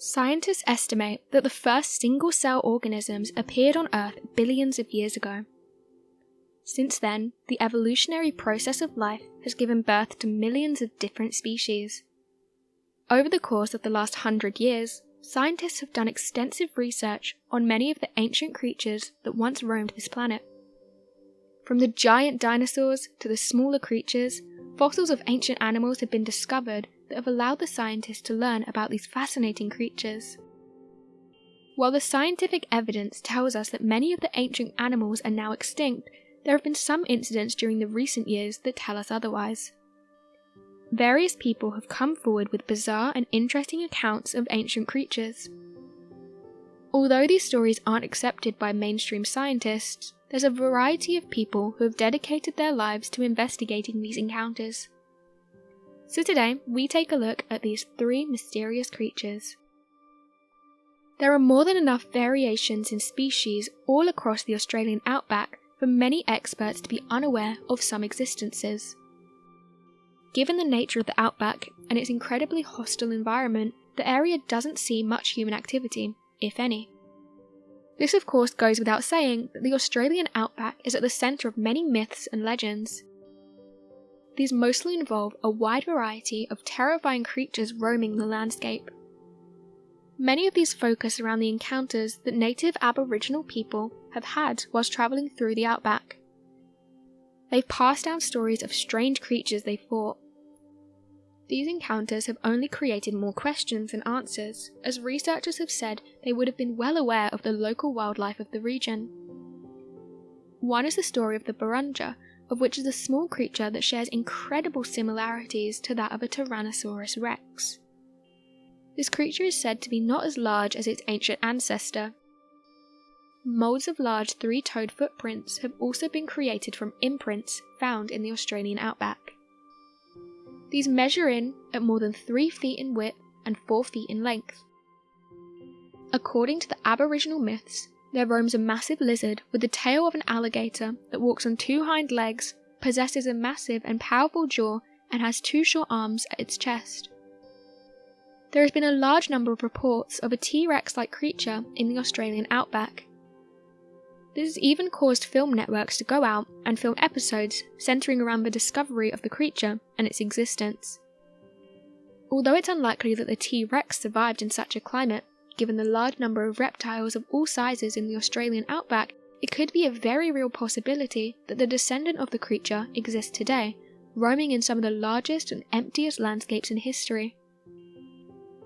Scientists estimate that the first single-cell organisms appeared on Earth billions of years ago. Since then, the evolutionary process of life has given birth to millions of different species. Over the course of the last 100 years, scientists have done extensive research on many of the ancient creatures that once roamed this planet. From the giant dinosaurs to the smaller creatures, fossils of ancient animals have been discovered that have allowed the scientists to learn about these fascinating creatures. While the scientific evidence tells us that many of the ancient animals are now extinct, there have been some incidents during the recent years that tell us otherwise. Various people have come forward with bizarre and interesting accounts of ancient creatures. Although these stories aren't accepted by mainstream scientists, there's a variety of people who have dedicated their lives to investigating these encounters. So today, we take a look at these 3 mysterious creatures. There are more than enough variations in species all across the Australian outback for many experts to be unaware of some existences. Given the nature of the outback and its incredibly hostile environment, the area doesn't see much human activity, if any. This of course goes without saying that the Australian outback is at the centre of many myths and legends. These mostly involve a wide variety of terrifying creatures roaming the landscape. Many of these focus around the encounters that native Aboriginal people have had whilst travelling through the outback. They've passed down stories of strange creatures they fought. These encounters have only created more questions than answers, as researchers have said they would have been well aware of the local wildlife of the region. One is the story of the Barunja, of which is a small creature that shares incredible similarities to that of a Tyrannosaurus rex. This creature is said to be not as large as its ancient ancestor. Moulds of large 3-toed footprints have also been created from imprints found in the Australian outback. These measure in at more than 3 feet in width and 4 feet in length. According to the Aboriginal myths, there roams a massive lizard with the tail of an alligator that walks on 2 hind legs, possesses a massive and powerful jaw, and has 2 short arms at its chest. There has been a large number of reports of a T-Rex-like creature in the Australian outback. This has even caused film networks to go out and film episodes centering around the discovery of the creature and its existence. Although it's unlikely that the T-Rex survived in such a climate, given the large number of reptiles of all sizes in the Australian outback, it could be a very real possibility that the descendant of the creature exists today, roaming in some of the largest and emptiest landscapes in history.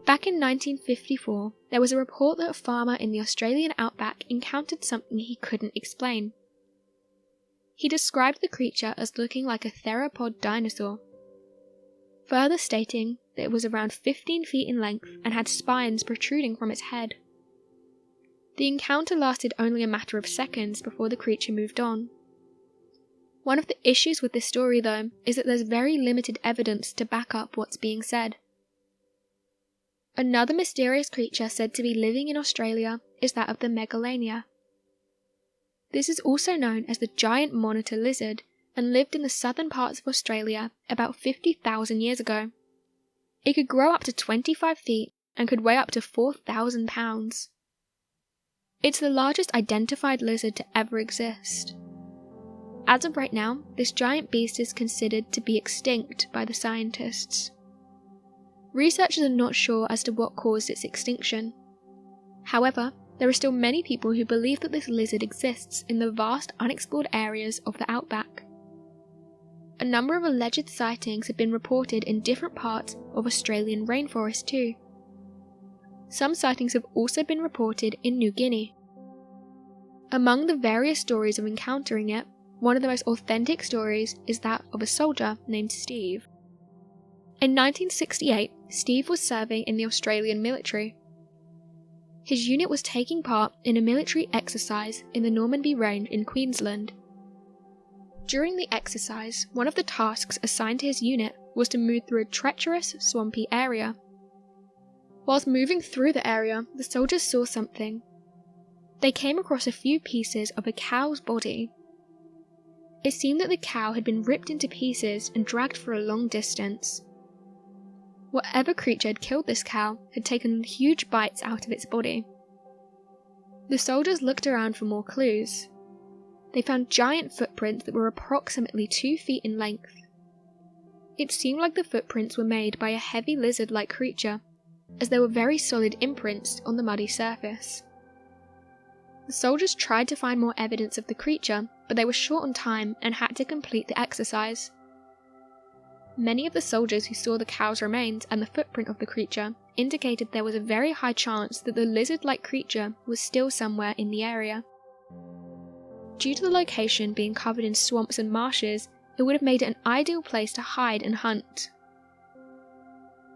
Back in 1954, there was a report that a farmer in the Australian outback encountered something he couldn't explain. He described the creature as looking like a theropod dinosaur, further stating that it was around 15 feet in length and had spines protruding from its head. The encounter lasted only a matter of seconds before the creature moved on. One of the issues with this story, though, is that there's very limited evidence to back up what's being said. Another mysterious creature said to be living in Australia is that of the megalania. This is also known as the giant monitor lizard and lived in the southern parts of Australia about 50,000 years ago. It could grow up to 25 feet and could weigh up to 4,000 pounds. It's the largest identified lizard to ever exist. As of right now, this giant beast is considered to be extinct by the scientists. Researchers are not sure as to what caused its extinction. However, there are still many people who believe that this lizard exists in the vast unexplored areas of the outback. A number of alleged sightings have been reported in different parts of Australian rainforest too. Some sightings have also been reported in New Guinea. Among the various stories of encountering it, one of the most authentic stories is that of a soldier named Steve. In 1968, Steve was serving in the Australian military. His unit was taking part in a military exercise in the Normanby Range in Queensland. During the exercise, one of the tasks assigned to his unit was to move through a treacherous, swampy area. Whilst moving through the area, the soldiers saw something. They came across a few pieces of a cow's body. It seemed that the cow had been ripped into pieces and dragged for a long distance. Whatever creature had killed this cow had taken huge bites out of its body. The soldiers looked around for more clues. They found giant footprints that were approximately 2 feet in length. It seemed like the footprints were made by a heavy lizard-like creature, as there were very solid imprints on the muddy surface. The soldiers tried to find more evidence of the creature, but they were short on time and had to complete the exercise. Many of the soldiers who saw the cow's remains and the footprint of the creature indicated there was a very high chance that the lizard-like creature was still somewhere in the area. Due to the location being covered in swamps and marshes, it would have made it an ideal place to hide and hunt.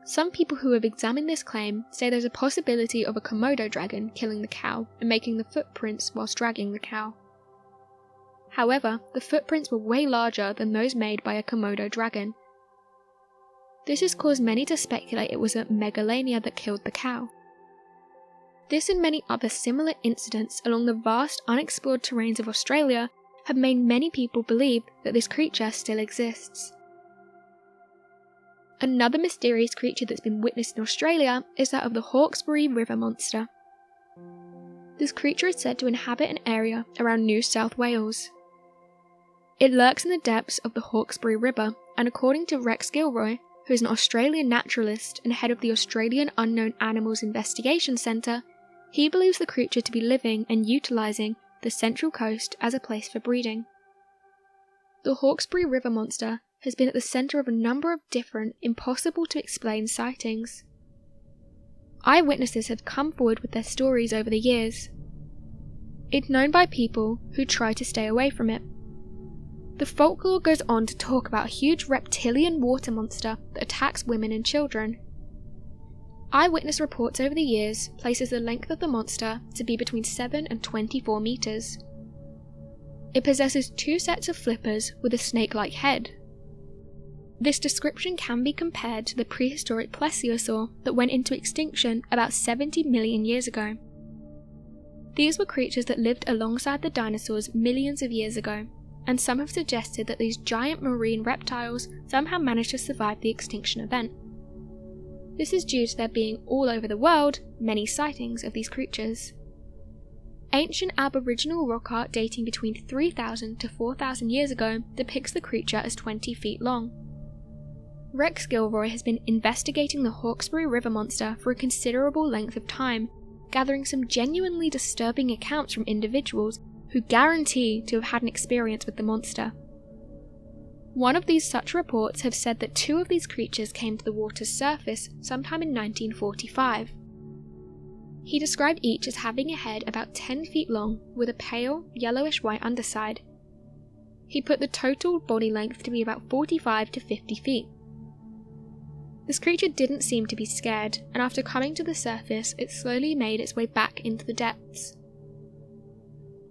Some people who have examined this claim say there's a possibility of a Komodo dragon killing the cow and making the footprints whilst dragging the cow. However, the footprints were way larger than those made by a Komodo dragon. This has caused many to speculate it was a megalania that killed the cow. This and many other similar incidents along the vast unexplored terrains of Australia have made many people believe that this creature still exists. Another mysterious creature that's been witnessed in Australia is that of the Hawkesbury river monster. This creature is said to inhabit an area around New South Wales. It lurks in the depths of the Hawkesbury River, and according to Rex Gilroy, who is an Australian naturalist and head of the Australian Unknown Animals Investigation Centre, he believes the creature to be living and utilising the Central Coast as a place for breeding. The Hawkesbury River monster has been at the centre of a number of different, impossible-to-explain sightings. Eyewitnesses have come forward with their stories over the years. It's known by people who try to stay away from it. The folklore goes on to talk about a huge reptilian water monster that attacks women and children. Eyewitness reports over the years places the length of the monster to be between 7 and 24 metres. It possesses 2 sets of flippers with a snake-like head. This description can be compared to the prehistoric plesiosaur that went into extinction about 70 million years ago. These were creatures that lived alongside the dinosaurs millions of years ago, and some have suggested that these giant marine reptiles somehow managed to survive the extinction event. This is due to there being all over the world many sightings of these creatures. Ancient Aboriginal rock art dating between 3,000 to 4,000 years ago depicts the creature as 20 feet long. Rex Gilroy has been investigating the Hawkesbury River monster for a considerable length of time, gathering some genuinely disturbing accounts from individuals who guarantee to have had an experience with the monster. One of these such reports have said that 2 of these creatures came to the water's surface sometime in 1945. He described each as having a head about 10 feet long with a pale, yellowish-white underside. He put the total body length to be about 45 to 50 feet. This creature didn't seem to be scared, and after coming to the surface, it slowly made its way back into the depths.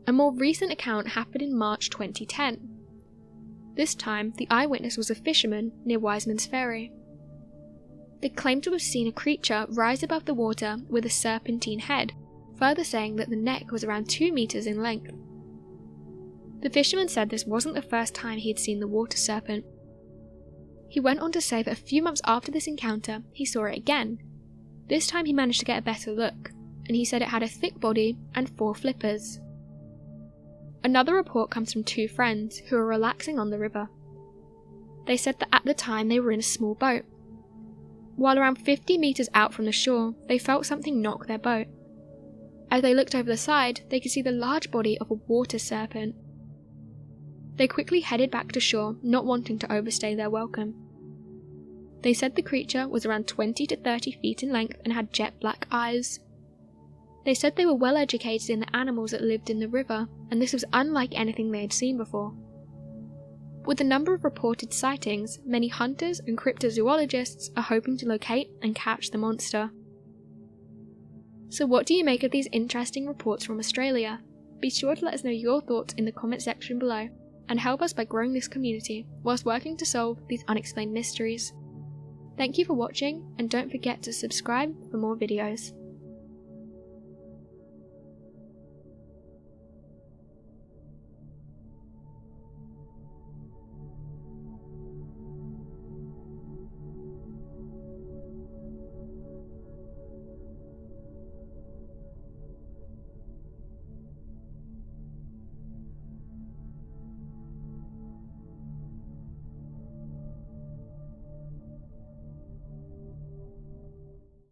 A more recent account happened in March 2010. This time, the eyewitness was a fisherman near Wiseman's Ferry. They claimed to have seen a creature rise above the water with a serpentine head, further saying that the neck was around 2 meters in length. The fisherman said this wasn't the first time he had seen the water serpent. He went on to say that a few months after this encounter, he saw it again. This time he managed to get a better look, and he said it had a thick body and 4 flippers. Another report comes from 2 friends who were relaxing on the river. They said that at the time they were in a small boat. While around 50 meters out from the shore, they felt something knock their boat. As they looked over the side, they could see the large body of a water serpent. They quickly headed back to shore, not wanting to overstay their welcome. They said the creature was around 20 to 30 feet in length and had jet black eyes. They said they were well educated in the animals that lived in the river, and this was unlike anything they had seen before. With the number of reported sightings, many hunters and cryptozoologists are hoping to locate and catch the monster. So what do you make of these interesting reports from Australia? Be sure to let us know your thoughts in the comment section below, and help us by growing this community whilst working to solve these unexplained mysteries. Thank you for watching, and don't forget to subscribe for more videos.